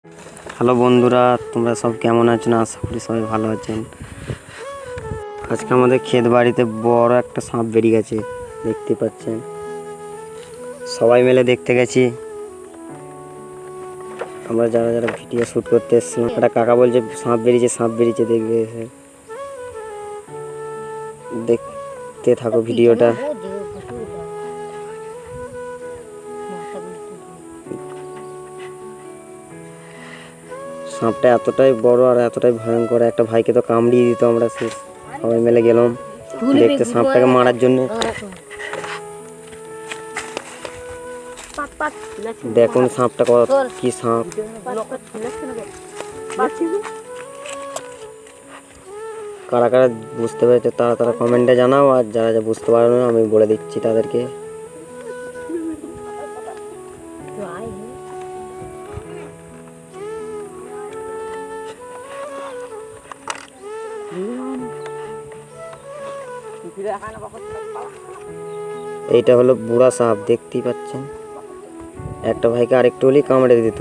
Hello বন্ধুরা, তোমরা সব কেমন আছো? না, আশা করি সবাই ভালো আছেন। আজকে আমাদের ক্ষেত বাড়িতে বড় একটা সাপ বেরিয়ে গেছে, দেখতে পাচ্ছেন। সবাই মিলে দেখতে গেছি আমরা, যারা যারা ভিডিও শ্যুট করতে এসেছিলাম। একটা কাকা বলছে সাপ বেরিয়েছে দেখবে এসে। দেখতে থাকো ভিডিওটা। সাপটা এতটাই বড় আর এতটাই ভয়ঙ্কর, একটা ভাইকে তো কামড়িয়ে দিত। আমরা সবাই মিলে গেলাম দেখতে সাপটাকে মারার জন্য। দেখুন সাপটা কি সাপ। কারা কারা বুঝতে পেরেছে তারা তারা কমেন্টে জানাও, আর যারা যা বুঝতে পারো না আমি বলে দিচ্ছি তাদেরকে। এইটা হলো বুড়া সাপ, দেখতেই পাচ্ছেন। একটা ভাইকে আরেকটু হলেই কামড়ে দিত।